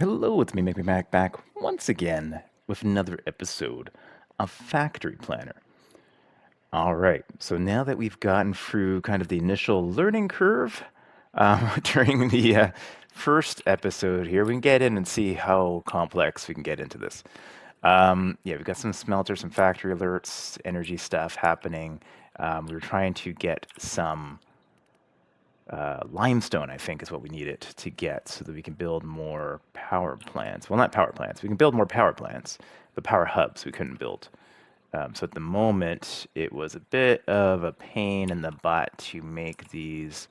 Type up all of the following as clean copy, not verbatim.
Hello, it's me, Make Me Mac, back once again with another episode of Factory Planner. All right, so now that we've gotten through kind of the initial learning curve during the first episode here, we can get in and see how complex we can get into this. Yeah, we've got some smelters, some factory alerts, energy stuff happening. We were trying to get some limestone, I think, is what we needed to get so that we can build more power plants. Well, not power plants. We can build more power plants, but power hubs we couldn't build. So at the moment, it was a bit of a pain in the butt to make these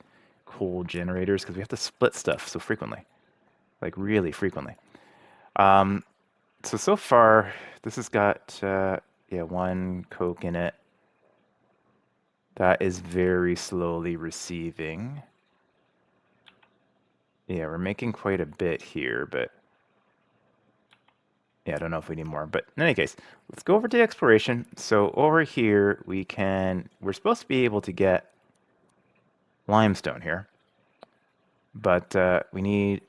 coal generators because we have to split stuff so frequently, like really frequently. Um, so far, this has got yeah, one coke in it. That is very slowly receiving. Yeah, we're making quite a bit here, but yeah, I don't know if we need more. But in any case, let's go over to exploration. So over here, we're supposed to be able to get limestone here, but we need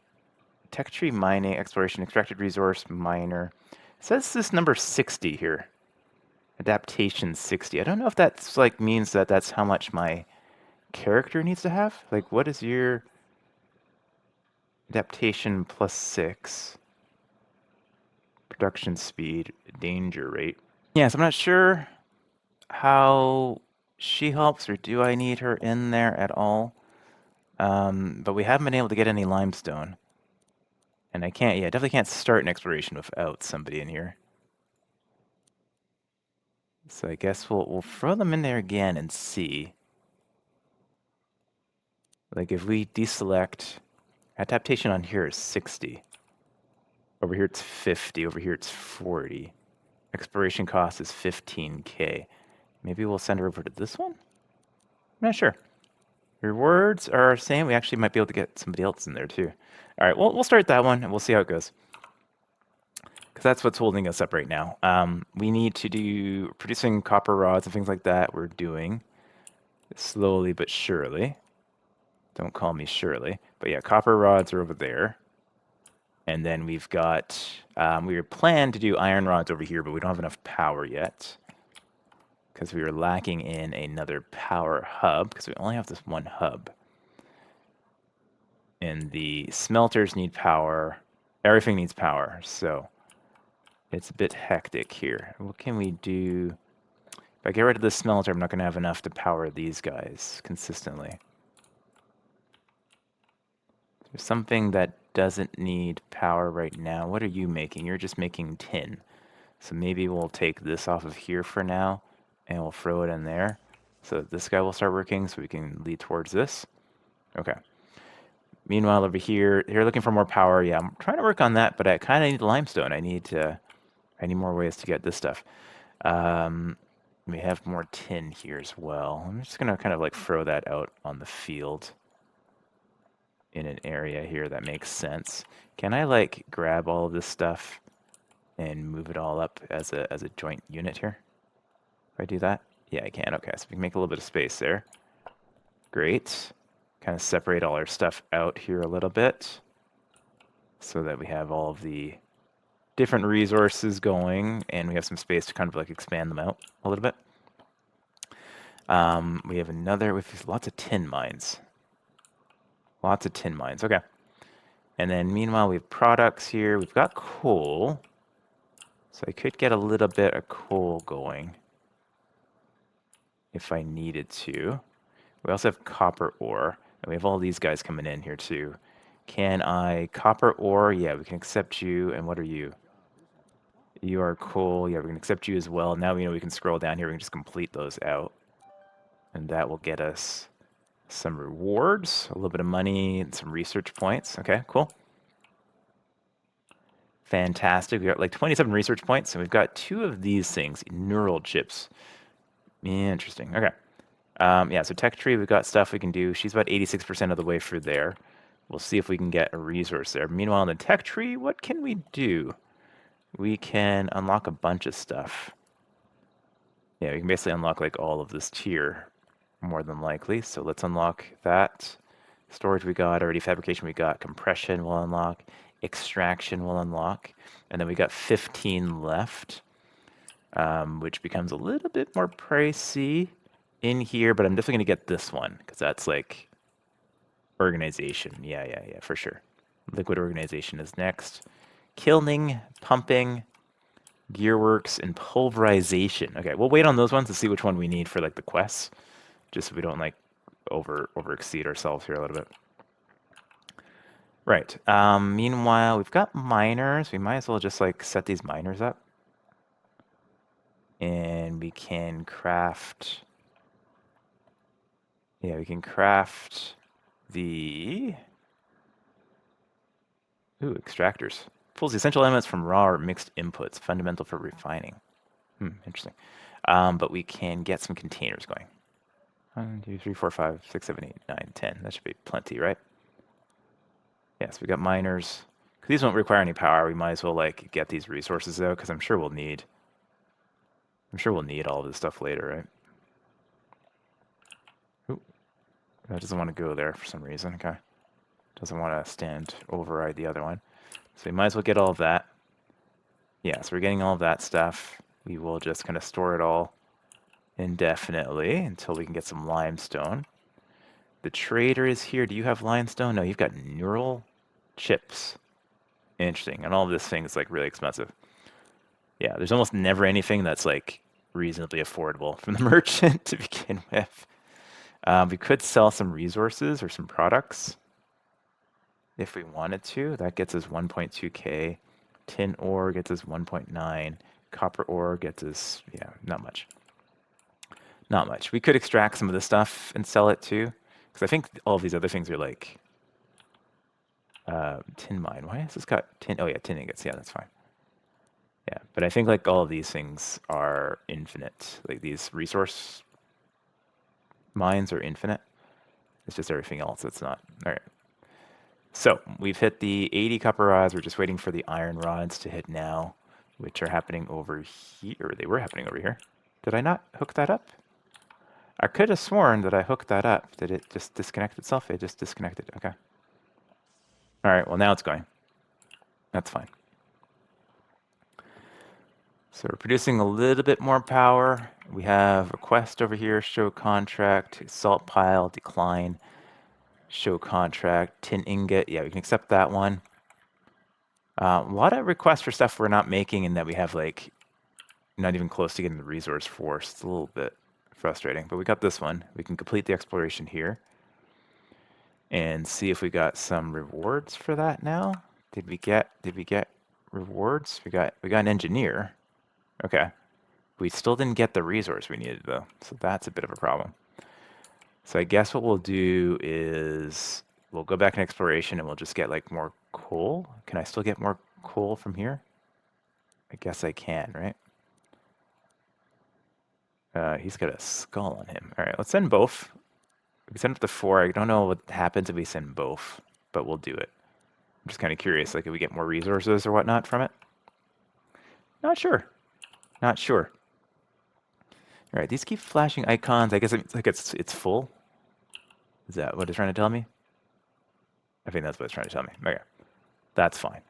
tech tree mining, exploration, extracted resource, miner. It says this number 60 here, adaptation 60. I don't know if that's like means that that's how much my character needs to have. Like, what is your adaptation plus 6? Production speed, danger rate. Yes, I'm not sure how she helps, or do I need her in there at all? But we haven't been able to get any limestone. And I can't, yeah, definitely can't start an exploration without somebody in here. So I guess we'll throw them in there again and see. Like if we deselect, adaptation on here is 60. Over here it's 50, over here it's 40. Exploration cost is 15K. Maybe we'll send her over to this one? I'm not sure. Rewards are the same. We actually might be able to get somebody else in there too. All right, we'll start that one and we'll see how it goes. Because that's what's holding us up right now. We need to do producing copper rods and things like that. We're doing slowly but surely. Don't call me Shirley. But yeah, copper rods are over there. And then we've got, we were planned to do iron rods over here, but we don't have enough power yet. Because we were lacking in another power hub, because we only have this one hub. And the smelters need power. Everything needs power, so it's a bit hectic here. What can we do? If I get rid of the smelter, I'm not going to have enough to power these guys consistently. There's something that doesn't need power right now. What are you making? You're just making tin. So maybe we'll take this off of here for now, and we'll throw it in there. So this guy will start working, so we can lead towards this. Okay. Meanwhile, over here, you're looking for more power. Yeah, I'm trying to work on that, but I kind of need limestone. I need more ways to get this stuff. We have more tin here as well. I'm just gonna kind of like throw that out on the field in an area here that makes sense. Can I like grab all of this stuff and move it all up as a joint unit here? If I do that? Yeah, I can. Okay, so we can make a little bit of space there. Great. Kind of separate all our stuff out here a little bit so that we have all of the different resources going and we have some space to kind of like expand them out a little bit. We have lots of tin mines. Lots of tin mines, okay. And then meanwhile, we have products here. We've got coal. So I could get a little bit of coal going if I needed to. We also have copper ore. And we have all these guys coming in here too. Can I copper ore? Yeah, we can accept you. And what are you? You are cool. Yeah, we can accept you as well. Now we know we can scroll down here. We can just complete those out. And that will get us some rewards, a little bit of money, and some research points. Okay, cool. Fantastic. We got like 27 research points, and we've got 2 of these things, neural chips. Interesting. Okay. Yeah, so tech tree, we've got stuff we can do. She's about 86% of the way through there. We'll see if we can get a resource there. Meanwhile, in the tech tree, what can we do? We can unlock a bunch of stuff. Yeah, we can basically unlock like all of this tier, more than likely. So let's unlock that. Storage we got already, fabrication we got, compression we'll unlock, extraction will unlock. And then we got 15 left, which becomes a little bit more pricey in here, but I'm definitely going to get this one because that's like organization. Yeah, for sure. Liquid organization is next. Kilning, pumping, gearworks, and pulverization. Okay, we'll wait on those ones to see which one we need for like the quests, just so we don't like over exceed ourselves here a little bit. Right. Meanwhile, we've got miners. We might as well just like set these miners up. And we can craft. Yeah, we can craft the. Ooh, extractors. Pulls the essential elements from raw or mixed inputs, fundamental for refining. Interesting. But we can get some containers going. 1, 2, 3, 4, 5, 6, 7, 8, 9, 10. That should be plenty, right? Yes, we got miners. Because these won't require any power. We might as well like get these resources though, because I'm sure we'll need all of this stuff later, right? Ooh, that doesn't want to go there for some reason. Okay. Doesn't want to override the other one. So we might as well get all of that. Yeah, so we're getting all of that stuff. We will just kind of store it all indefinitely until we can get some limestone. The trader is here. Do you have limestone? No, you've got neural chips. Interesting. And all of this thing is like really expensive. Yeah, there's almost never anything that's like reasonably affordable from the merchant to begin with. We could sell some resources or some products if we wanted to. That gets us 1.2k. Tin ore gets us 1.9. Copper ore gets us, yeah, not much. Not much. We could extract some of this stuff and sell it too. Because I think all of these other things are like tin mine. Why has this got tin? Oh yeah, tin ingots. Yeah, that's fine. Yeah, but I think like all of these things are infinite. Like these resource mines are infinite. It's just everything else that's not. All right. So we've hit the 80 copper rods. We're just waiting for the iron rods to hit now, which are happening over here. They were happening over here. Did I not hook that up? I could have sworn that I hooked that up. Did it just disconnect itself? It just disconnected. Okay. All right. Well, now it's going. That's fine. So we're producing a little bit more power. We have a quest over here, show contract, salt pile, decline, show contract, tin ingot. Yeah, we can accept that one. A lot of requests for stuff we're not making and that we have like not even close to getting the resource for. It's a little bit frustrating, but we got this one. We can complete the exploration here and see if we got some rewards for that now. Did we get rewards? We got an engineer. Okay. We still didn't get the resource we needed though, so that's a bit of a problem. So I guess what we'll do is we'll go back in exploration and we'll just get like more coal. Can I still get more coal from here? I guess I can, right? He's got a skull on him. All right, let's send both. We send up to 4. I don't know what happens if we send both, but we'll do it. I'm just kind of curious, like if we get more resources or whatnot from it. Not sure. Not sure. All right, these keep flashing icons. I guess it's like it's full. Is that what it's trying to tell me? I think that's what it's trying to tell me. Okay, that's fine.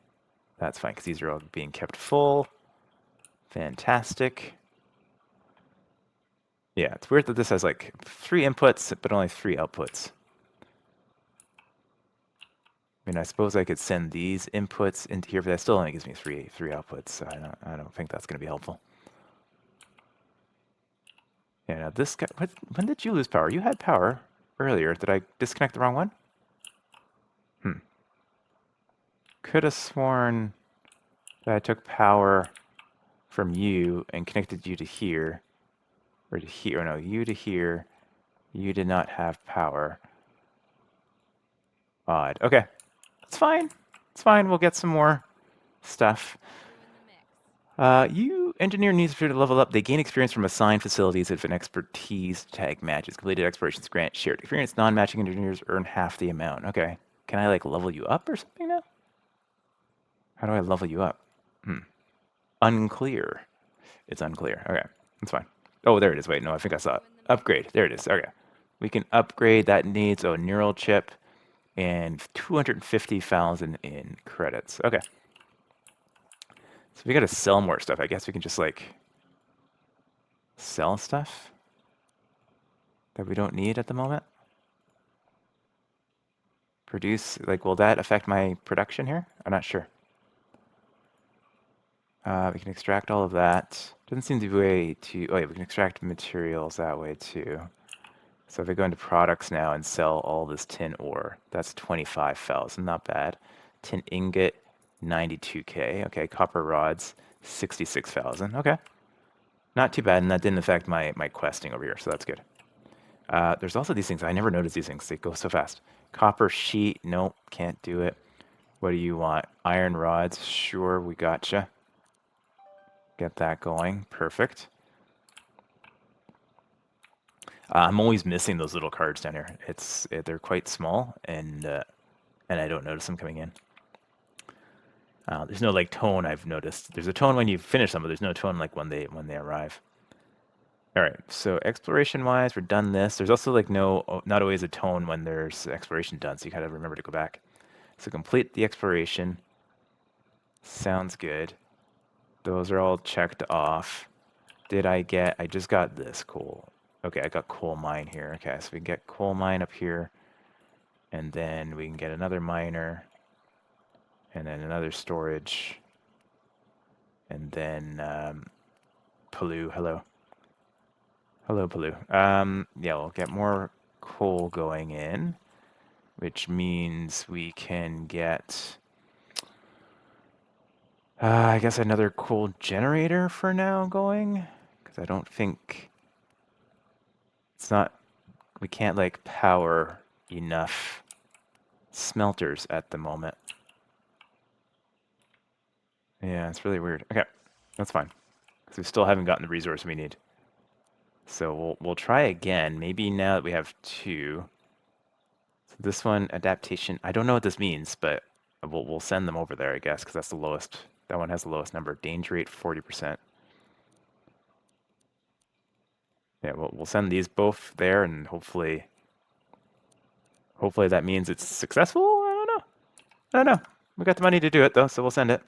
That's fine because these are all being kept full. Fantastic. Yeah, it's weird that this has like 3 inputs but only 3 outputs. I mean, I suppose I could send these inputs into here, but that still only gives me three outputs. So I don't think that's going to be helpful. Yeah, now this guy. When did you lose power? You had power earlier. Did I disconnect the wrong one? Could have sworn that I took power from you and connected you to here, or to here. Or no, you to here. You did not have power. Odd. Okay, it's fine. It's fine. We'll get some more stuff. You engineer needs to level up. They gain experience from assigned facilities if an expertise tag matches. Completed explorations grant shared experience. Non-matching engineers earn half the amount. Okay. Can I like level you up or something now? How do I level you up? Unclear. It's unclear. Okay. That's fine. Oh, there it is. Wait, no, I think I saw it. Upgrade. There it is. Okay. We can upgrade. That needs a neural chip. and 250,000 in credits. Okay. So we got to sell more stuff. I guess we can just like sell stuff that we don't need at the moment. Produce, like, will that affect my production here? I'm not sure. We can extract all of that. Doesn't seem to be a way to, oh yeah, we can extract materials that way too. So if I go into products now and sell all this tin ore, that's 25,000, not bad. Tin ingot, 92K. Okay, copper rods, 66,000. Okay, not too bad, and that didn't affect my questing over here, so that's good. There's also these things. I never noticed these things. They go so fast. Copper sheet, nope, can't do it. What do you want? Iron rods, sure, we gotcha. Get that going, perfect. I'm always missing those little cards down here. They're quite small, and I don't notice them coming in. There's no like tone I've noticed. There's a tone when you finish them, but there's no tone like when they arrive. All right, so exploration wise, we're done this. There's also like not always a tone when there's exploration done, so you gotta remember to go back. So complete the exploration. Sounds good. Those are all checked off. I just got this coal. Okay, I got coal mine here. Okay, so we can get coal mine up here, and then we can get another miner, and then another storage, and then Palu, hello. Hello, Palu. Yeah, we'll get more coal going in, which means we can get, I guess, another coal generator for now going, because I don't think it's not, we can't like power enough smelters at the moment. Yeah, it's really weird. Okay, that's fine, because we still haven't gotten the resource we need. So we'll try again. Maybe now that we have two. So this one, adaptation. I don't know what this means, but we'll send them over there, I guess, because that's the lowest. That one has the lowest number. Danger rate 40%. Yeah, we'll send these both there, and hopefully that means it's successful. I don't know. I don't know. We got the money to do it though, so we'll send it.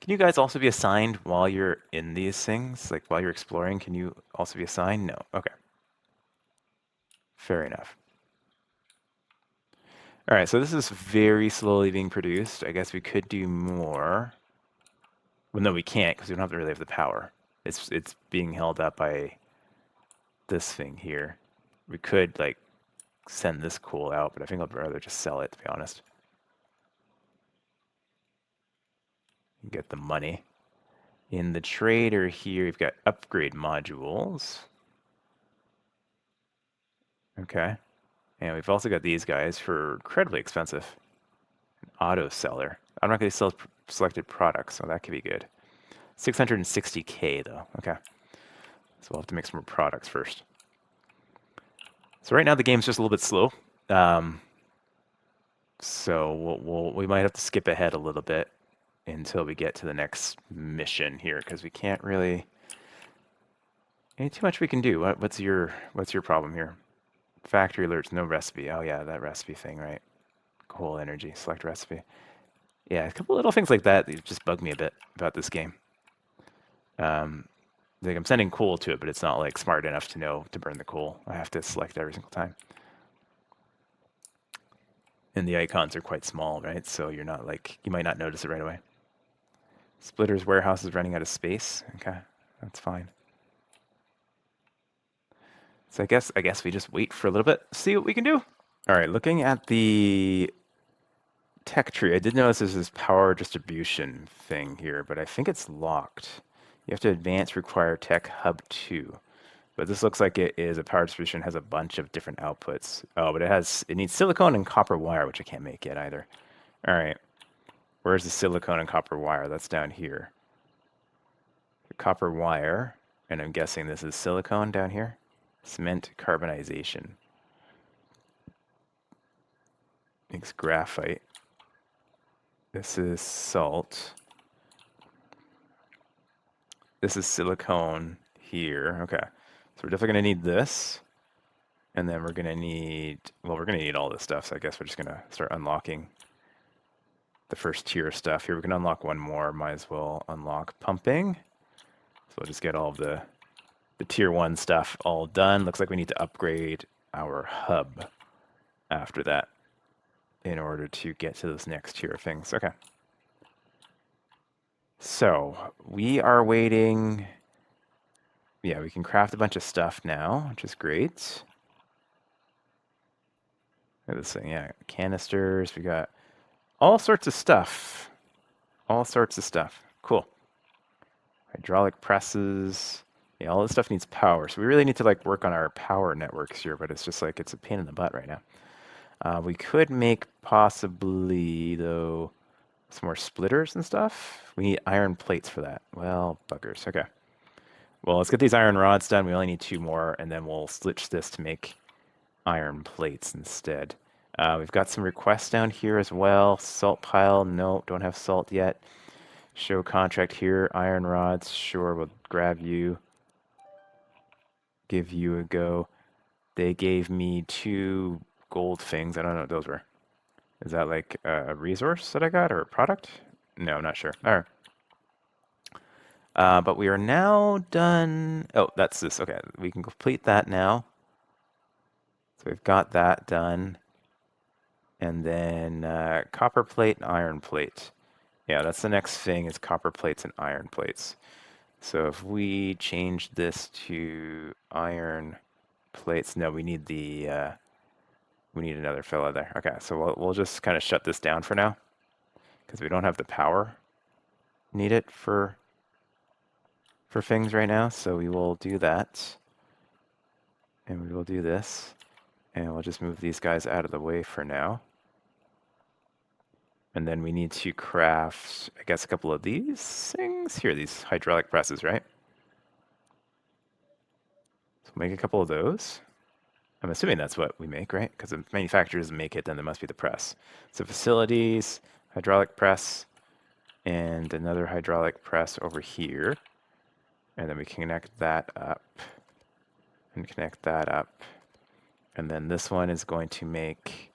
Can you guys also be assigned while you're in these things? Like while you're exploring, can you also be assigned? No. Okay. Fair enough. All right, so this is very slowly being produced. I guess we could do more. Well, no, we can't because we don't have to really have the power. It's being held up by this thing here. We could like send this coal out, but I think I'd rather just sell it, to be honest. Get the money. In the trader here, you've got upgrade modules. Okay. And we've also got these guys for incredibly expensive. An auto seller. I'm not going to sell selected products, so that could be good. 660K though. Okay. So we'll have to make some more products first. So right now the game's just a little bit slow. So we might have to skip ahead a little bit until we get to the next mission here, because we can't really. Ain't too much we can do. What's your problem here? Factory alerts, no recipe. Oh yeah, that recipe thing, right? Coal energy, select recipe. Yeah, a couple little things like that just bug me a bit about this game. Like I'm sending coal to it, but it's not like smart enough to know to burn the coal. I have to select every single time. And the icons are quite small, right? So you're not like, you might not notice it right away. Splitter's warehouse is running out of space. Okay, that's fine. So I guess we just wait for a little bit, see what we can do. All right, looking at the tech tree, I did notice there's this power distribution thing here, but I think it's locked. You have to advance require tech hub 2. But this looks like it is a power distribution, has a bunch of different outputs. Oh, but it needs silicone and copper wire, which I can't make yet either. All right, where's the silicone and copper wire? That's down here. The copper wire, and I'm guessing this is silicone down here. Cement carbonization. Makes graphite. This is salt. This is silicone here. Okay. So we're definitely going to need this. And then we're going to need, well, we're going to need all this stuff. So I guess we're just going to start unlocking the first tier of stuff. Here we can unlock one more. Might as well unlock pumping. So we'll just get all of the tier 1 stuff all done. Looks like we need to upgrade our hub after that in order to get to those next tier of things. Okay. So we are waiting. Yeah, we can craft a bunch of stuff now, which is great. Look at this thing. Yeah, canisters. We got all sorts of stuff. All sorts of stuff. Cool. Hydraulic presses. Yeah, all this stuff needs power. So we really need to like work on our power networks here, but it's just like it's a pain in the butt right now. We could make possibly, though, some more splitters and stuff. We need iron plates for that. Well, buggers. Okay. Well, let's get these iron rods done. We only need 2 more, and then we'll switch this to make iron plates instead. We've got some requests down here as well. Salt pile. No, don't have salt yet. Show contract here. Iron rods. Sure, we'll grab you. Give you a go. They gave me 2 gold things. I don't know what those were. Is that like a resource that I got or a product? No, I'm not sure. All right. But we are now done. Oh, that's this. Okay, we can complete that now. So we've got that done. And then copper plate and iron plate. Yeah, that's the next thing is copper plates and iron plates. So if we change this to iron plates, no, we need we need another fella there. Okay, so we'll just kind of shut this down for now because we don't have the power needed for things right now. So we will do that, and we will do this, and we'll just move these guys out of the way for now. And then we need to craft, I guess, a couple of these things. Here, these hydraulic presses, right? So make a couple of those. I'm assuming that's what we make, right? Because if manufacturers make it, then there must be the press. So facilities, hydraulic press, and another hydraulic press over here. And then we can connect that up and connect that up. And then this one is going to make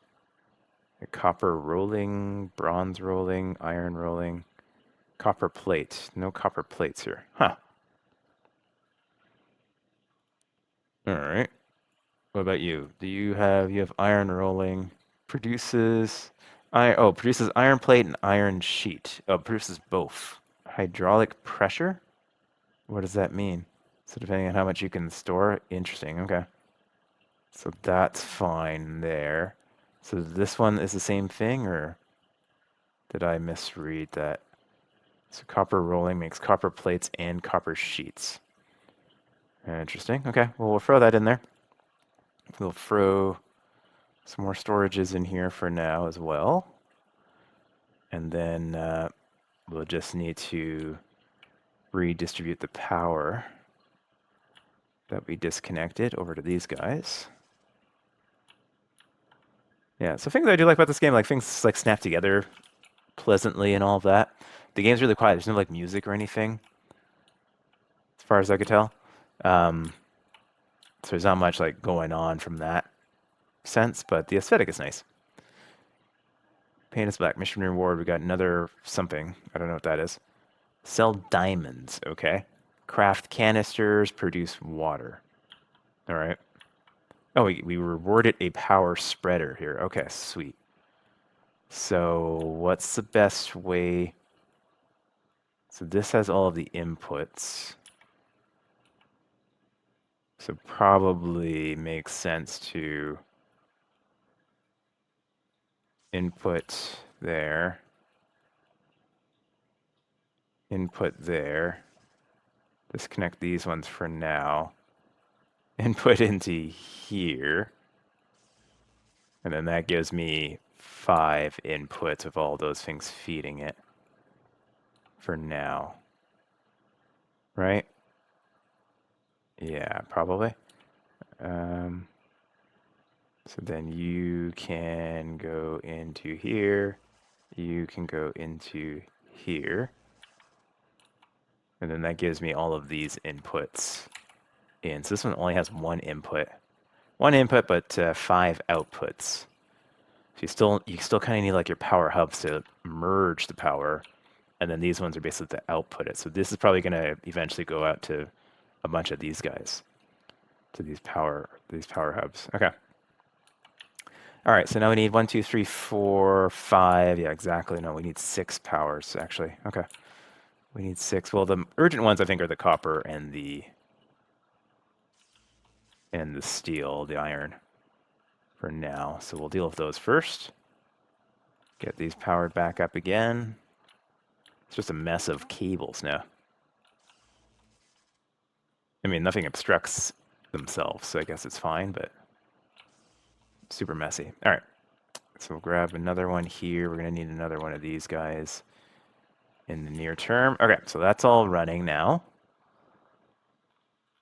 a copper rolling, bronze rolling, iron rolling, copper plate. No copper plates here. Huh. All right. What about you? Do you have iron rolling? Produces produces iron plate and iron sheet. Oh, produces both. Hydraulic pressure? What does that mean? So depending on how much you can store, interesting. Okay. So that's fine there. So this one is the same thing, or did I misread that? So copper rolling makes copper plates and copper sheets. Interesting. Okay, well, we'll throw that in there. We'll throw some more storages in here for now as well. And then we'll just need to redistribute the power that we disconnected over to these guys. Yeah, so things I do like about this game, like things like snap together pleasantly and all of that. The game's really quiet. There's no like music or anything, as far as I could tell. So there's not much like going on from that sense, but the aesthetic is nice. Paint is black. Mission reward. We got another something. I don't know what that is. Sell diamonds. Okay. Craft canisters. Produce water. All right. Oh, we rewarded a power spreader here. Okay, sweet. So what's the best way? So this has all of the inputs. So probably makes sense to input there, input there. Disconnect these ones for now. Input into here. And then that gives me 5 inputs of all those things feeding it for now. Right? Yeah, probably. So then you can go into here. You can go into here. And then that gives me all of these inputs in. So this one only has 1 input. 1 input, but 5 outputs. So you still kind of need like your power hubs to merge the power, and then these ones are basically to output it. So this is probably going to eventually go out to a bunch of these guys, to these power hubs. Okay. All right. So now we need 1, 2, 3, 4, 5. Yeah, exactly. No, we need 6 powers actually. Okay. We need 6. Well, the urgent ones I think are the copper and the steel, the iron for now. So we'll deal with those first. Get these powered back up again. It's just a mess of cables now. I mean, nothing obstructs themselves, so I guess it's fine, but super messy. All right, so we'll grab another one here. We're going to need another one of these guys in the near term. Okay, so that's all running now,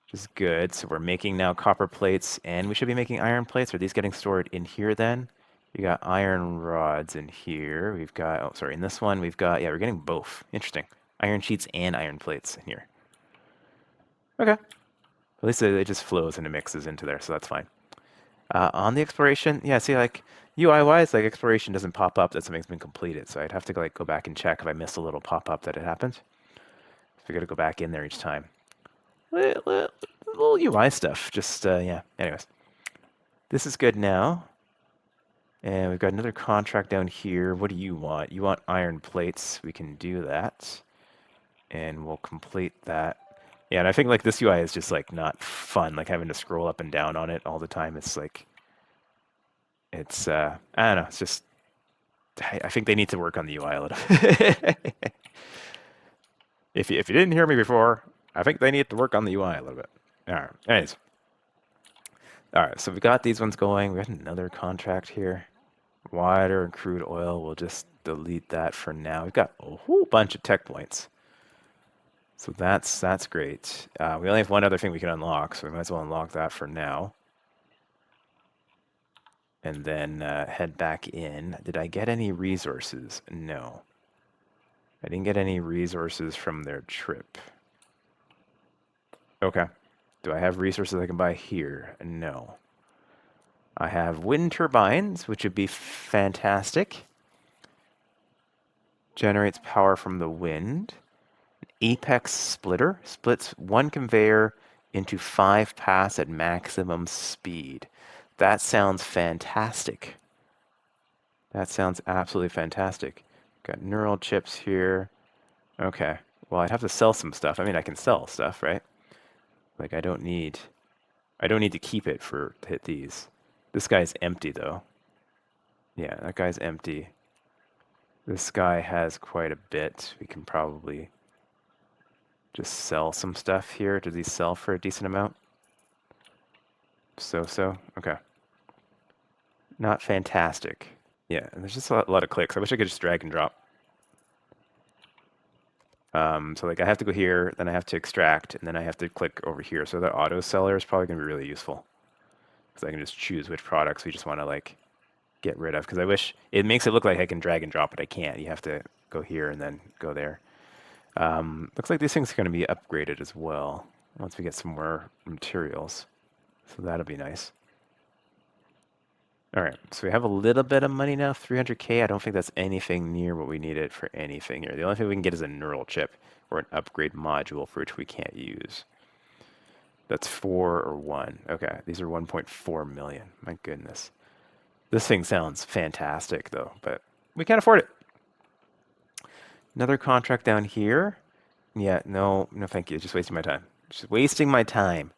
which is good. So we're making now copper plates, and we should be making iron plates. Are these getting stored in here then? You got iron rods in here. We've got, oh, sorry, in this one, we've got, yeah, we're getting both. Interesting. Iron sheets and iron plates in here. Okay. At least it just flows and it mixes into there, so that's fine. On the exploration, yeah, see, like, UI-wise, like, exploration doesn't pop up that something's been completed, so I'd have to, like, go back and check if I missed a little pop-up that it happened. So I gotta go back in there each time. Little UI stuff, just, yeah, anyways. This is good now. And we've got another contract down here. What do you want? You want iron plates. We can do that. And we'll complete that. Yeah, and I think like this UI is just like not fun, like having to scroll up and down on it all the time. It's like, it's, I don't know, it's just, I think they need to work on the UI a little. If you didn't hear me before, I think they need to work on the UI a little bit. All right, anyways. All right, so we got these ones going. We got another contract here. Water and crude oil, we'll just delete that for now. We've got a whole bunch of tech points. So that's great. We only have one other thing we can unlock, so we might as well unlock that for now. And then head back in. Did I get any resources? No. I didn't get any resources from their trip. Okay. Do I have resources I can buy here? No. I have wind turbines, which would be fantastic. Generates power from the wind. Apex splitter splits one conveyor into 5 paths at maximum speed. That sounds fantastic. That sounds absolutely fantastic. Got neural chips here. Okay. Well, I'd have to sell some stuff. I mean, I can sell stuff, right? Like I don't need to keep it to hit these. This guy's empty though. Yeah, that guy's empty. This guy has quite a bit. We can probably just sell some stuff here. Does he sell for a decent amount? So. Okay. Not fantastic. Yeah, and there's just a lot of clicks. I wish I could just drag and drop. So like I have to go here, then I have to extract, and then I have to click over here. So the auto seller is probably going to be really useful. Because I can just choose which products we just want to like get rid of. Because I wish, it makes it look like I can drag and drop, but I can't. You have to go here and then go there. Looks like these things are going to be upgraded as well once we get some more materials. So that'll be nice. All right, so we have a little bit of money now, 300K. I don't think that's anything near what we needed for anything here. The only thing we can get is a neural chip or an upgrade module for which we can't use. That's 4 or 1. Okay, these are 1.4 million. My goodness. This thing sounds fantastic though, but we can't afford it. Another contract down here. Yeah, no, thank you. Just wasting my time. Just wasting my time.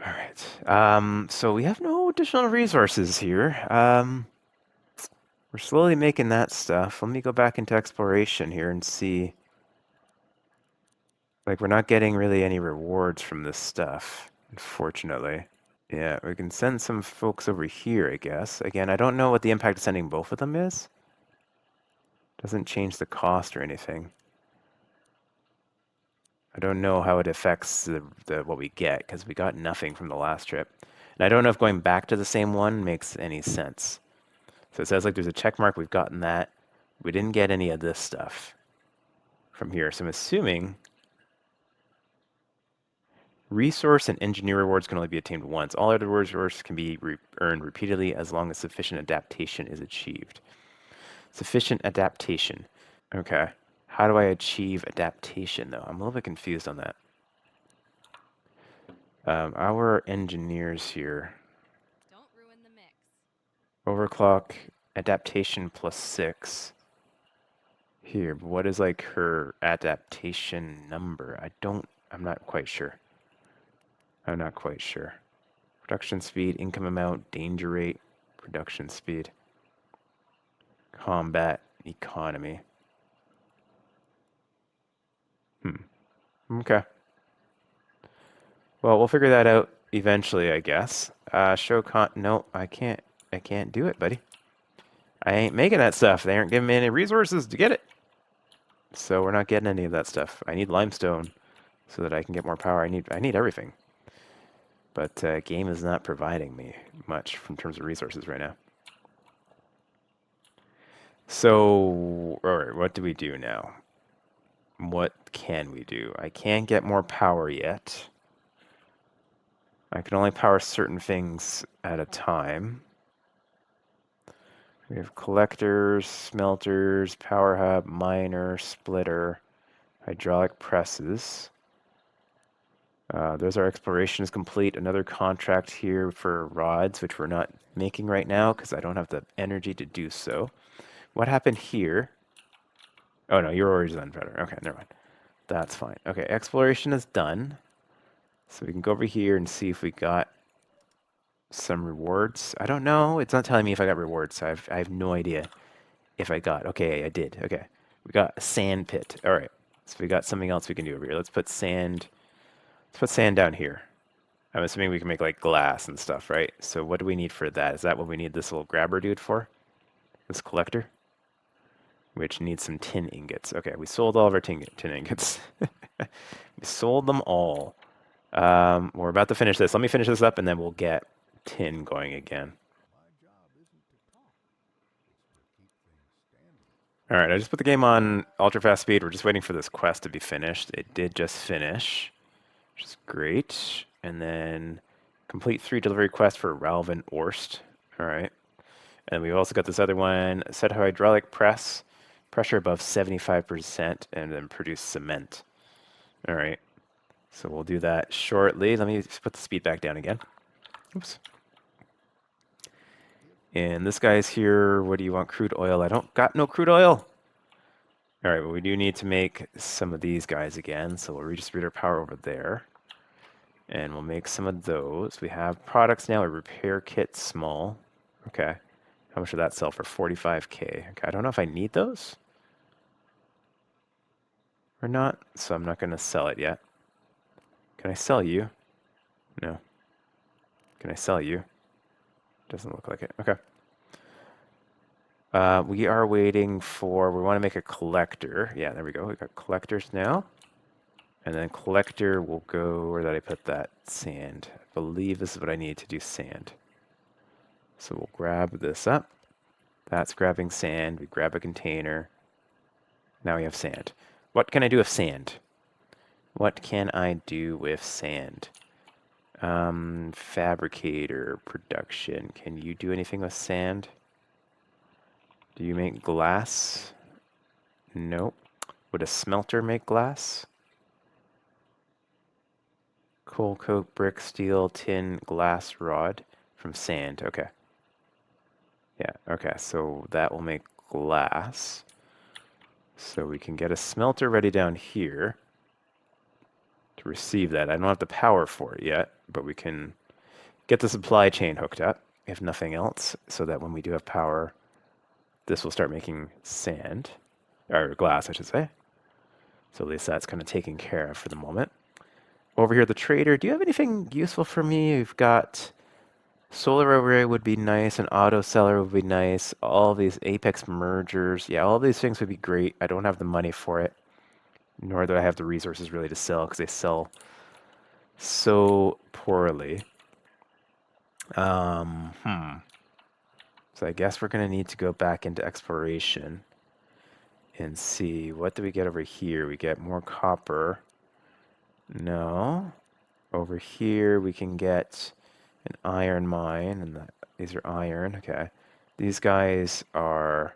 All right. So we have no additional resources here. We're slowly making that stuff. Let me go back into exploration here and see. Like, we're not getting really any rewards from this stuff, unfortunately. Yeah, we can send some folks over here, I guess. Again, I don't know what the impact of sending both of them is. Doesn't change the cost or anything. I don't know how it affects what we get, because we got nothing from the last trip. And I don't know if going back to the same one makes any sense. So it says like there's a check mark, we've gotten that. We didn't get any of this stuff from here. So I'm assuming Resource and engineer rewards can only be attained once. All other rewards can be earned repeatedly as long as sufficient adaptation is achieved. Sufficient adaptation. Okay. How do I achieve adaptation, though? I'm a little bit confused on that. Our engineers here. Don't ruin the mix. Overclock, adaptation +6. Here, but what is like her adaptation number? I'm not quite sure. I'm not quite sure. Production speed, income amount, danger rate, production speed, combat, economy. Okay. Well, we'll figure that out eventually, I guess. No, I can't do it, buddy. I ain't making that stuff. They aren't giving me any resources to get it. So we're not getting any of that stuff. I need limestone so that I can get more power. I need everything. But game is not providing me much in terms of resources right now. So, all right, what do we do now? What can we do? I can't get more power yet. I can only power certain things at a time. We have collectors, smelters, power hub, miner, splitter, hydraulic presses. There's our exploration is complete. Another contract here for rods, which we're not making right now because I don't have the energy to do so. What happened here? Oh no, you're already done better. Okay, never mind. That's fine. Okay, exploration is done. So we can go over here and see if we got some rewards. I don't know. It's not telling me if I got rewards. I have no idea if I got. Okay, I did. Okay. We got a sand pit. All right. So we got something else we can do over here. Let's put sand. Let's put sand down here. I'm assuming we can make like glass and stuff, right? So what do we need for that? Is that what we need this little grabber dude for? This collector? Which needs some tin ingots. Okay, we sold all of our tin ingots. We sold them all. We're about to finish this. Let me finish this up and then we'll get tin going again. All right, I just put the game on ultra fast speed. We're just waiting for this quest to be finished. It did just finish, which is great. And then complete 3 delivery quests for Ralvin Orst. All right. And we've also got this other one, set hydraulic press, pressure above 75%, and then produce cement. All right. So we'll do that shortly. Let me just put the speed back down again. Oops. And this guy's here. What do you want? Crude oil. I don't got no crude oil. All right, but we do need to make some of these guys again. So we'll redistribute our power over there. And we'll make some of those. We have products now. A repair kit small. Okay. How much did that sell for? 45K. Okay, I don't know if I need those or not, so I'm not going to sell it yet. Can I sell you? No. Can I sell you? Doesn't look like it. Okay. We are waiting for, we want to make a collector. Yeah, there we go. We got collectors now. And then collector will go, where did I put that? Sand. I believe this is what I need to do sand. So we'll grab this up. That's grabbing sand. We grab a container. Now we have sand. What can I do with sand? What can I do with sand? Fabricator production. Can you do anything with sand? Do you make glass? Nope. Would a smelter make glass? Coal, coke, brick, steel, tin, glass, rod from sand. Okay. Yeah, okay. So that will make glass. So we can get a smelter ready down here to receive that. I don't have the power for it yet, but we can get the supply chain hooked up, if nothing else, so that when we do have power, this will start making sand, or glass, I should say. So at least that's kind of taken care of for the moment. Over here, the trader, do you have anything useful for me? We've got solar array would be nice, an auto seller would be nice, all these apex mergers. Yeah, all these things would be great. I don't have the money for it, nor do I have the resources really to sell because they sell so poorly. So I guess we're going to need to go back into exploration and see what do we get over here. We get more copper. No. Over here we can get an iron mine, and these are iron. Okay. These guys are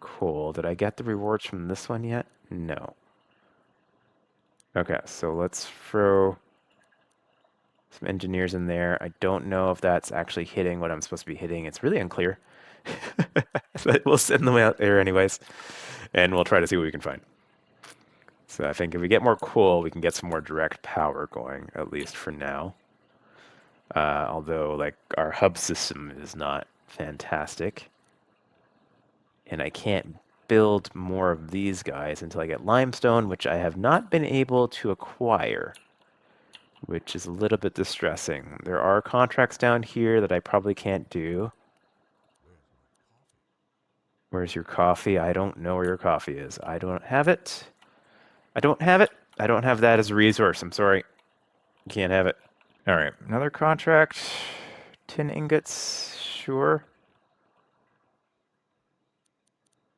coal. Did I get the rewards from this one yet? No. Okay, so let's throw some engineers in there. I don't know if that's actually hitting what I'm supposed to be hitting. It's really unclear. But we'll send them out there anyways, and we'll try to see what we can find. So I think if we get more coal, we can get some more direct power going, at least for now. Although, like, our hub system is not fantastic. And I can't build more of these guys until I get limestone, which I have not been able to acquire, which is a little bit distressing. There are contracts down here that I probably can't do. Where's your coffee? I don't know where your coffee is. I don't have it. I don't have it. I don't have that as a resource. I'm sorry. You can't have it. All right, another contract. 10 ingots, sure.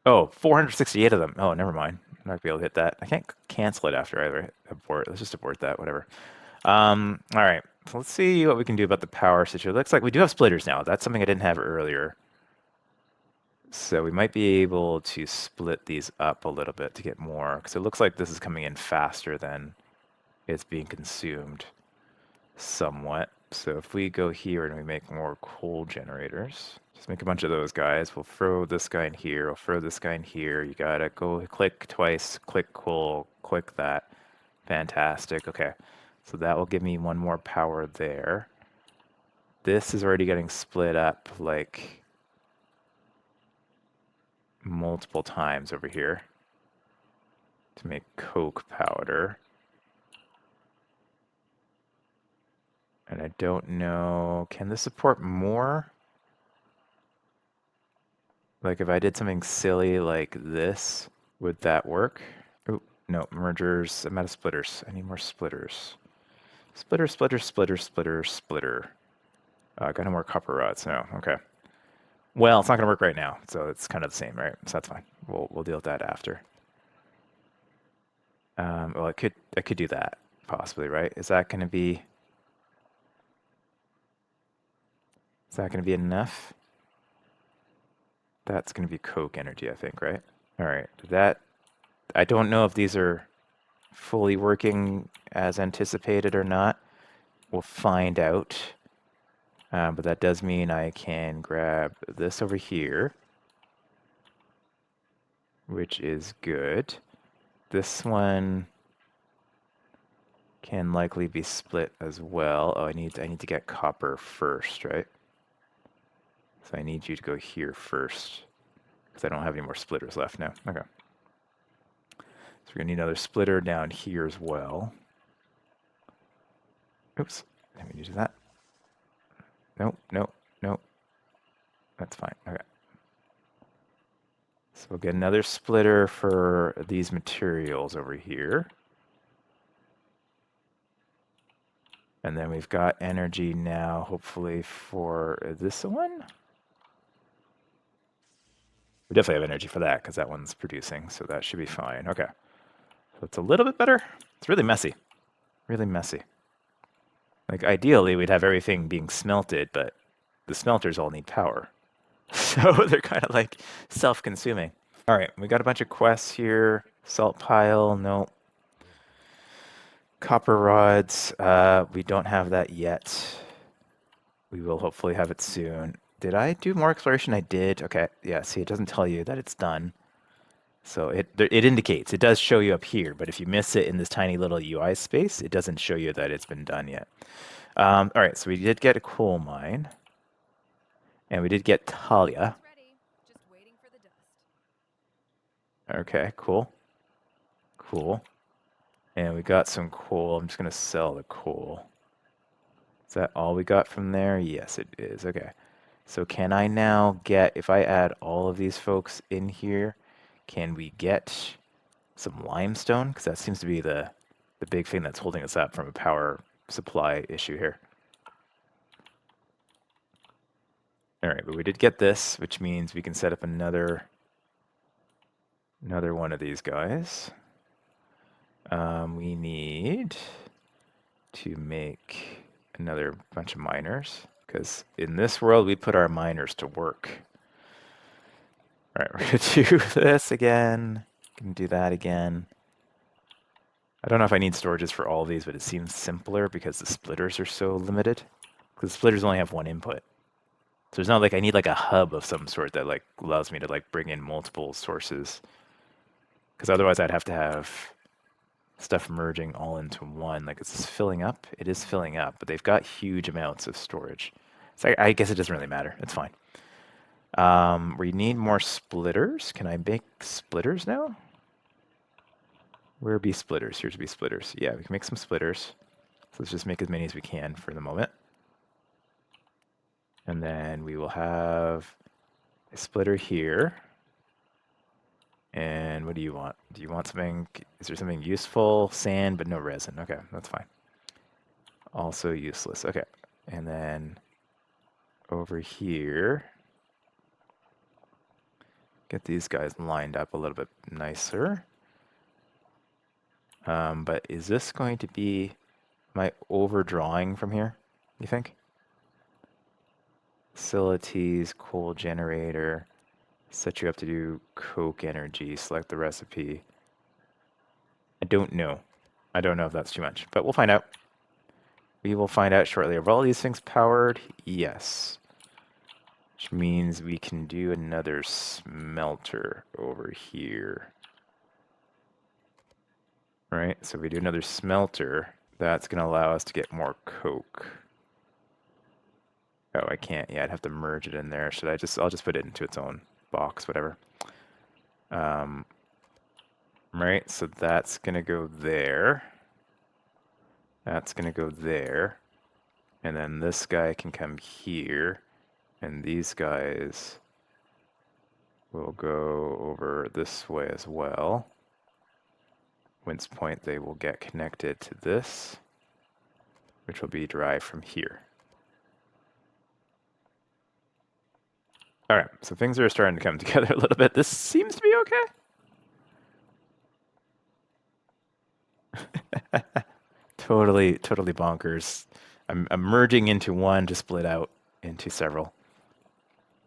Oh, 468 of them. Oh, never mind. I'm not gonna be able to hit that. I can't cancel it after I abort. Let's just abort that, whatever. All right, so let's see what we can do about the power situation. Looks like we do have splitters now. That's something I didn't have earlier. So we might be able to split these up a little bit to get more, because it looks like this is coming in faster than it's being consumed somewhat. So if we go here and we make more coal generators, just make a bunch of those guys. We'll throw this guy in here. We'll throw this guy in here. You gotta go click twice, click coal, click that. Fantastic. Okay. So that will give me one more power there. This is already getting split up like multiple times over here to make coke powder. And I don't know, can this support more? Like if I did something silly like this, would that work? Oh, no, mergers. I'm out of splitters. I need more splitters. Splitter, splitter, splitter, splitter, splitter. Got no more copper rods. No, okay. Well, it's not gonna work right now, so it's kind of the same, right? So that's fine. We'll deal with that after. Well, I could do that possibly, right? Is that gonna be enough? That's gonna be coke energy, I think, right? All right. That I don't know if these are fully working as anticipated or not. We'll find out. But that does mean I can grab this over here, which is good. This one can likely be split as well. Oh, I need to get copper first, right? So I need you to go here first, because I don't have any more splitters left now. Okay. So we're gonna need another splitter down here as well. Oops, let me do that. Nope, nope, nope. That's fine. Okay. So we'll get another splitter for these materials over here. And then we've got energy now, hopefully, for this one. We definitely have energy for that, because that one's producing, so that should be fine. Okay. So it's a little bit better. It's really messy. Really messy. Like, ideally, we'd have everything being smelted, but the smelters all need power. So they're kind of like self-consuming. All right, we got a bunch of quests here. Salt pile, no. Copper rods, we don't have that yet. We will hopefully have it soon. Did I do more exploration? I did. Okay, yeah, see, it doesn't tell you that it's done. So it indicates, it does show you up here, but if you miss it in this tiny little UI space, it doesn't show you that it's been done yet. All right, so we did get a coal mine. And we did get Talia. Ready. Just waiting for the dust. Okay, cool. Cool. And we got some coal. I'm just going to sell the coal. Is that all we got from there? Yes, it is. Okay. So can I now get, if I add all of these folks in here, can we get some limestone? Because that seems to be the big thing that's holding us up from a power supply issue here. All right, but we did get this, which means we can set up another one of these guys. We need to make another bunch of miners, because in this world we put our miners to work. All right, we're gonna do this again. Can do that again. I don't know if I need storages for all of these, but it seems simpler because the splitters are so limited. Because the splitters only have one input. So it's not like I need like a hub of some sort that like allows me to like bring in multiple sources. Because otherwise I'd have to have stuff merging all into one. Like, is this filling up? It is filling up, but they've got huge amounts of storage. So I guess it doesn't really matter. It's fine. We need more splitters. Can I make splitters now? Where be splitters? Here's be splitters. Yeah, we can make some splitters. So let's just make as many as we can for the moment. And then we will have a splitter here. And what do you want? Do you want something? Is there something useful? Sand, but no resin. Okay, that's fine. Also useless. Okay. And then over here, get these guys lined up a little bit nicer. But is this going to be, am I overdrawing from here, you think? Facilities, coal generator, set you up to do coke energy, select the recipe. I don't know. I don't know if that's too much, but we'll find out. We will find out shortly. Are all these things powered? Yes. Which means we can do another smelter over here. Right, so we do another smelter. That's going to allow us to get more coke. Oh, I can't. Yeah, I'd have to merge it in there. Should I just, I'll just put it into its own box, whatever. Right, so that's going to go there. That's going to go there. And then this guy can come here. And these guys will go over this way as well. Whence point they will get connected to this, which will be derived from here. All right, so things are starting to come together a little bit. This seems to be okay. Totally bonkers. I'm merging into one to split out into several.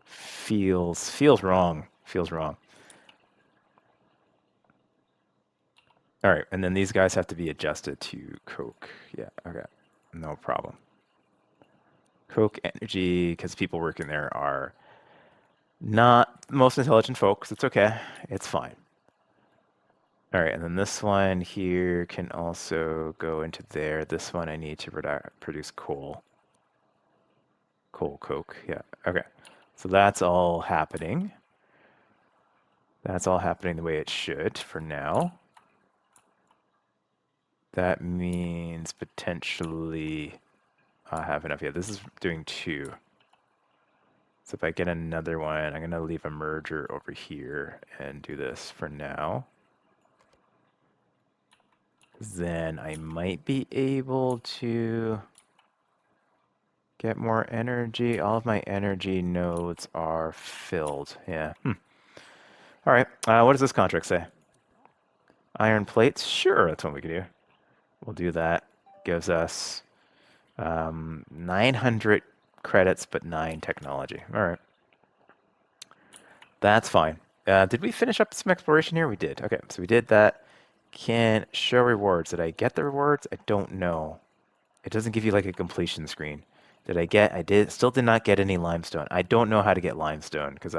Feels wrong. Feels wrong. All right, and then these guys have to be adjusted to coke. Yeah, okay, no problem. Coke energy, because people working there are not the most intelligent folks. It's okay. It's fine. All right, and then this one here can also go into there. This one I need to produce coal. Coal coke, yeah, okay. So that's all happening. That's all happening the way it should for now. That means potentially I have enough. Yeah, this is doing 2. So if I get another one, I'm going to leave a merger over here and do this for now. Then I might be able to get more energy. All of my energy nodes are filled. Yeah. All right. What does this contract say? Iron plates? Sure, that's what we can do. We'll do that. Gives us 900 credits, but 9 technology. All right. That's fine. Did we finish up some exploration here? We did. Okay, so we did that. Can show rewards. Did I get the rewards? I don't know. It doesn't give you like a completion screen. Did I get? I did. Still did not get any limestone. I don't know how to get limestone because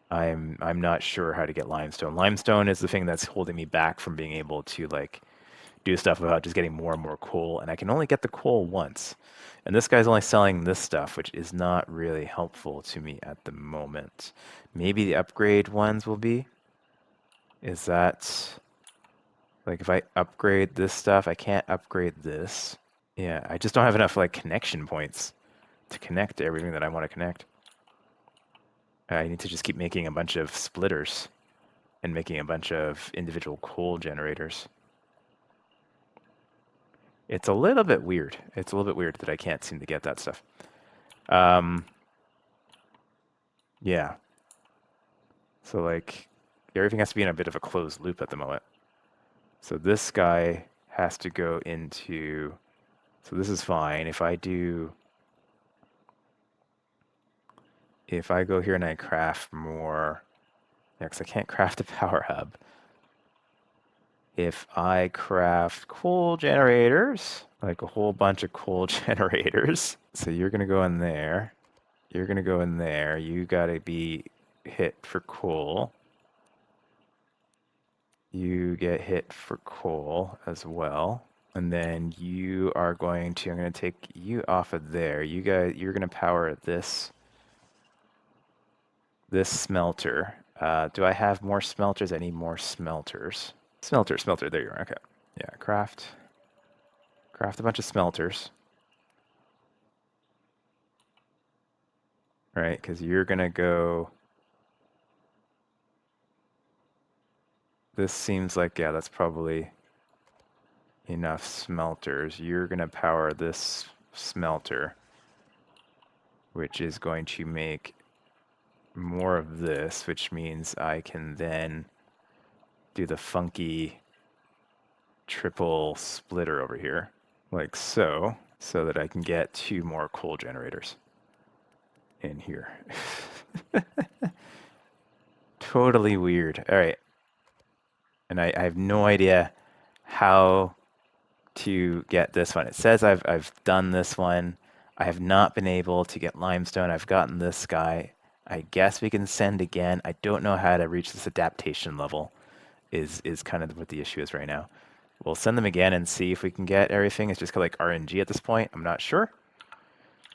I'm not sure how to get limestone. Limestone is the thing that's holding me back from being able to like do stuff about just getting more and more coal, and I can only get the coal once. And this guy's only selling this stuff, which is not really helpful to me at the moment. Maybe the upgrade ones will be. Is that like if I upgrade this stuff, I can't upgrade this. Yeah, I just don't have enough like connection points to connect to everything that I want to connect. I need to just keep making a bunch of splitters and making a bunch of individual coal generators. It's a little bit weird. It's a little bit weird that I can't seem to get that stuff. Yeah. So like everything has to be in a bit of a closed loop at the moment. So this guy has to go into So this is fine. If I go here and I craft more, yeah, because I can't craft a power hub. If I craft coal generators, like a whole bunch of coal generators, so you're gonna go in there, you're gonna go in there, you gotta be hit for coal. You get hit for coal as well. And then you are going to, I'm going to take you off of there. You're going to power this smelter. Do I have more smelters? I need more smelters. Smelter, there you are. Okay. Yeah, craft a bunch of smelters. Right, because you're going to go, this seems like, yeah, that's probably enough smelters. You're going to power this smelter, which is going to make more of this, which means I can then do the funky triple splitter over here, like so, so that I can get 2 more coal generators in here. Totally weird. All right. And I have no idea how to get this one. It says I've done this one. I have not been able to get limestone. I've gotten this guy. I guess we can send again. I don't know how to reach this adaptation level is kind of what the issue is right now. We'll send them again and see if we can get everything. It's just like RNG at this point. I'm not sure.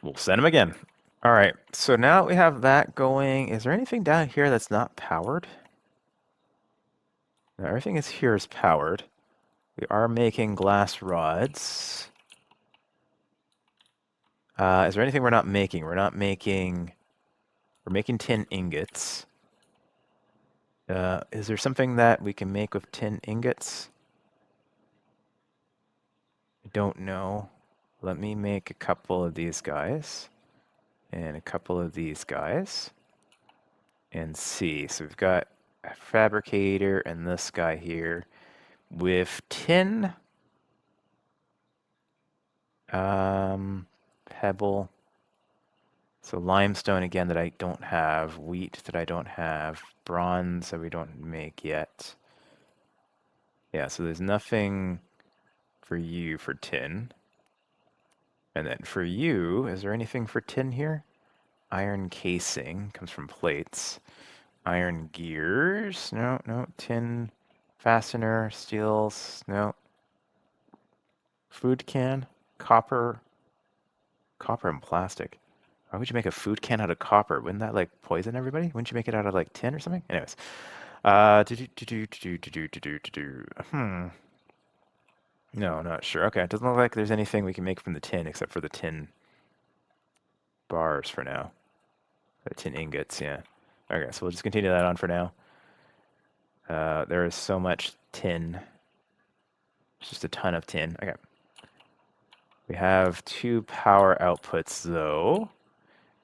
We'll send them again. All right, so now we have that going. Is there anything down here that's not powered? No, everything here is powered. We are making glass rods. Is there anything we're not making? We're making tin ingots. Is there something that we can make with tin ingots? I don't know. Let me make a couple of these guys and a couple of these guys and see. So we've got a fabricator and this guy here with tin, pebble. So limestone again that I don't have, wheat that I don't have, bronze that we don't make yet. Yeah, so there's nothing for you for tin. And then for you, is there anything for tin here? Iron casing comes from plates. Iron gears, no. Tin fastener, steels, no. Food can, copper and plastic. Why would you make a food can out of copper? Wouldn't that like poison everybody? Wouldn't you make it out of like tin or something? Anyways, No, not sure. Okay, it doesn't look like there's anything we can make from the tin except for the tin bars for now. The tin ingots, yeah. Okay, so we'll just continue that on for now. There is so much tin. Just a ton of tin. Okay. We have 2 power outputs though.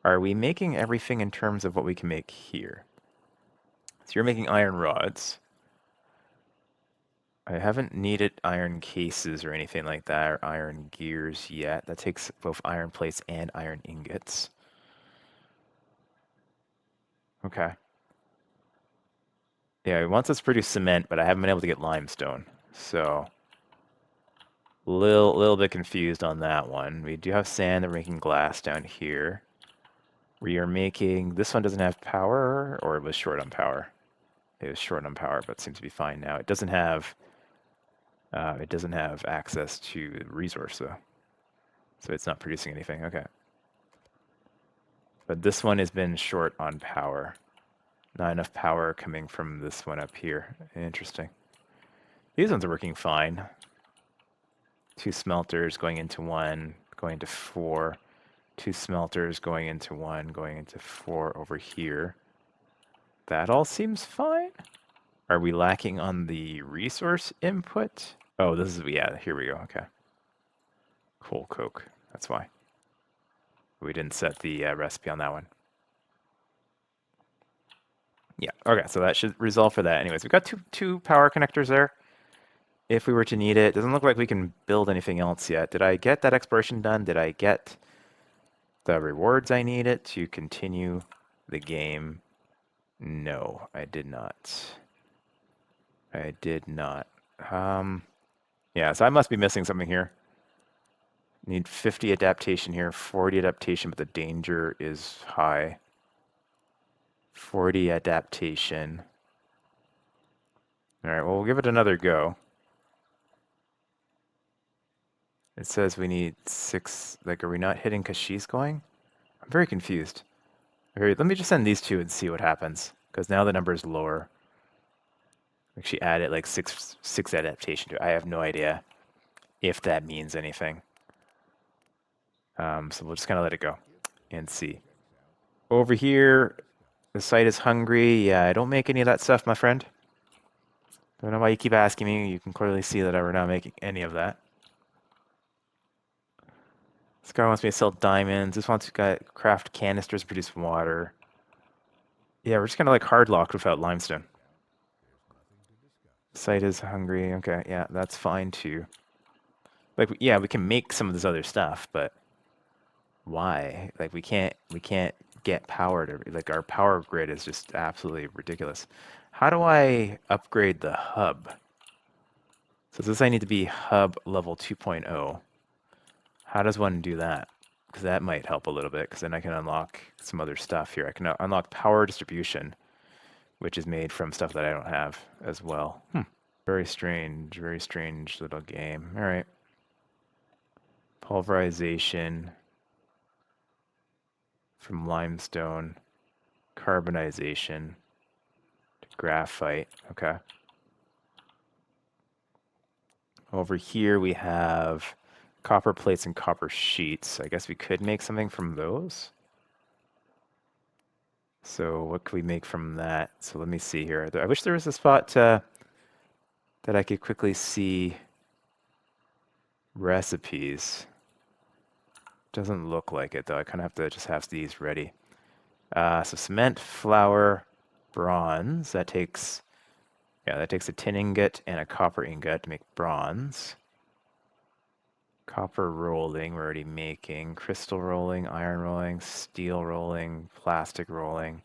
Are we making everything in terms of what we can make here? So you're making iron rods. I haven't needed iron cases or anything like that, or iron gears yet. That takes both iron plates and iron ingots. Okay. Yeah, he wants us to produce cement, but I haven't been able to get limestone. So, little bit confused on that one. We do have sand, and we're making glass down here. We are making, this one doesn't have power, or it was short on power. It was short on power, but seems to be fine now. It doesn't have access to resource though. So it's not producing anything. Okay. But this one has been short on power. Not enough power coming from this one up here. Interesting. These ones are working fine. 2 smelters going into 1, going to 4. 2 smelters going into 1, going into 4 over here. That all seems fine. Are we lacking on the resource input? Oh, this is, yeah, here we go. Okay. Coal coke. That's why. We didn't set the recipe on that one. Yeah, okay, so that should resolve for that. Anyways, we've got two power connectors there. if we were to need it. Doesn't look like we can build anything else yet. Did I get that exploration done? Did I get the rewards I needed to continue the game? No, I did not. I did not. Yeah, so I must be missing something here. Need 50 adaptation here, 40 adaptation, but the danger is high. 40 adaptation. All right, well, we'll give it another go. It says we need 6, like, are we not hitting because she's going? I'm very confused. Let me just send these two and see what happens, because now the number is lower. Like she added like six adaptation to it. I have no idea if that means anything. So we'll just kind of let it go and see. Over here, the site is hungry. Yeah, I don't make any of that stuff, my friend. Don't know why you keep asking me. You can clearly see that we're not making any of that. This guy wants me to sell diamonds. This wants to craft canisters, produce water. Yeah, we're just kind of like hard locked without limestone. Site is hungry. Okay, yeah, that's fine too. Like, yeah, we can make some of this other stuff, but why? Like, we can't get power to, like, our power grid is just absolutely ridiculous. How do I upgrade the hub? So does I need to be hub level 2.0? How does one do that? Because that might help a little bit, because then I can unlock some other stuff here. I can unlock power distribution, which is made from stuff that I don't have as well. Very strange little game. All right. Pulverization from limestone, carbonization to graphite. Okay. Over here we have copper plates and copper sheets. I guess we could make something from those. So what could we make from that? So let me see here. I wish there was a spot that I could quickly see recipes. Doesn't look like it though. I kind of have to just have these ready. So cement, flour, bronze. That takes a tin ingot and a copper ingot to make bronze. Copper rolling, we're already making. Crystal rolling, iron rolling, steel rolling, plastic rolling.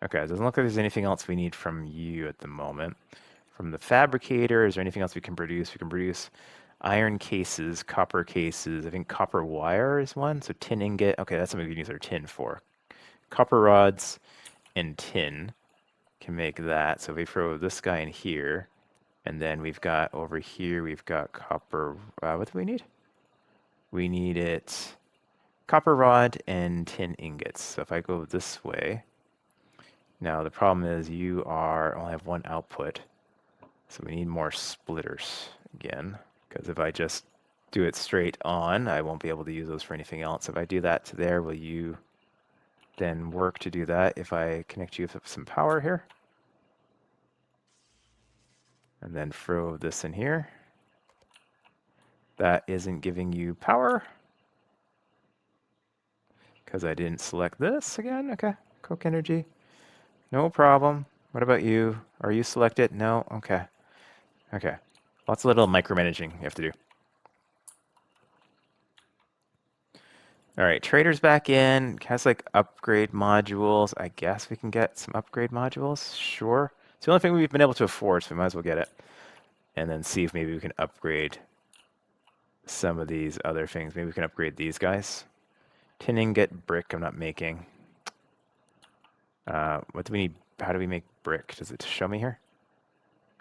Okay, it doesn't look like there's anything else we need from you at the moment. From the fabricator, is there anything else we can produce? We can produce iron cases, copper cases. I think copper wire is one. So tin ingot. Okay, that's something we can use our tin for. Copper rods and tin can make that. So if we throw this guy in here, and then we've got over here, we've got copper. What do we need? We need it copper rod and tin ingots. So if I go this way, now the problem is you only have one output. So we need more splitters again, because if I just do it straight on, I won't be able to use those for anything else. If I do that to there, will you then work to do that if I connect you with some power here? And then throw this in here. That isn't giving you power because I didn't select this again. Okay, Coke Energy. No problem. What about you? Are you selected? No? Okay. Okay. Lots of little micromanaging you have to do. All right, trader's back in. Has like upgrade modules. I guess we can get some upgrade modules. Sure. It's the only thing we've been able to afford, so we might as well get it. And then see if maybe we can upgrade some of these other things. Maybe we can upgrade these guys. Tin ingot, brick, I'm not making. What do we need? How do we make brick? Does it show me here?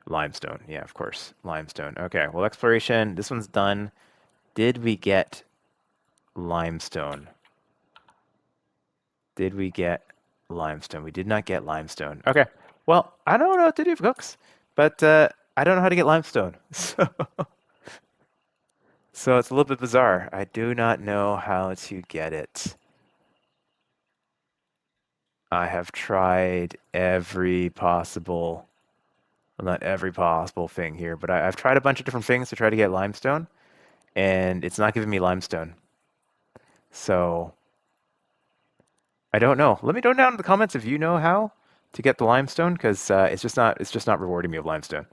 Limestone. Yeah, of course. Limestone. Okay, well, exploration. This one's done. Did we get limestone? Did we get limestone? We did not get limestone. Okay, well, I don't know what to do, folks, but I don't know how to get limestone. So it's a little bit bizarre. I do not know how to get it. I have tried every possible, well, not every possible thing here, but I've tried a bunch of different things to try to get limestone, and it's not giving me limestone. So I don't know. Let me know down in the comments if you know how to get the limestone, because it's just not rewarding me with limestone.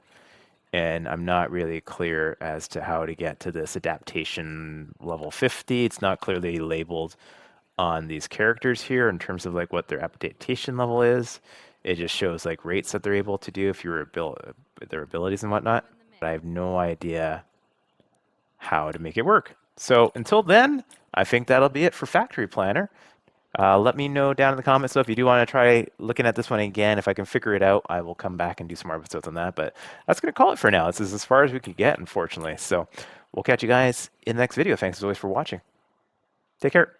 and I'm not really clear as to how to get to this adaptation level 50. It's not clearly labeled on these characters here in terms of like what their adaptation level is. It just shows like rates that they're able to do if you're their abilities and You whatnot. in the mix. But I have no idea how to make it work. So until then, I think that'll be it for Factory Planner. Let me know down in the comments. So if you do want to try looking at this one again, if I can figure it out, I will come back and do some more episodes on that. But that's going to call it for now. This is as far as we could get, unfortunately. So we'll catch you guys in the next video. Thanks as always for watching. Take care.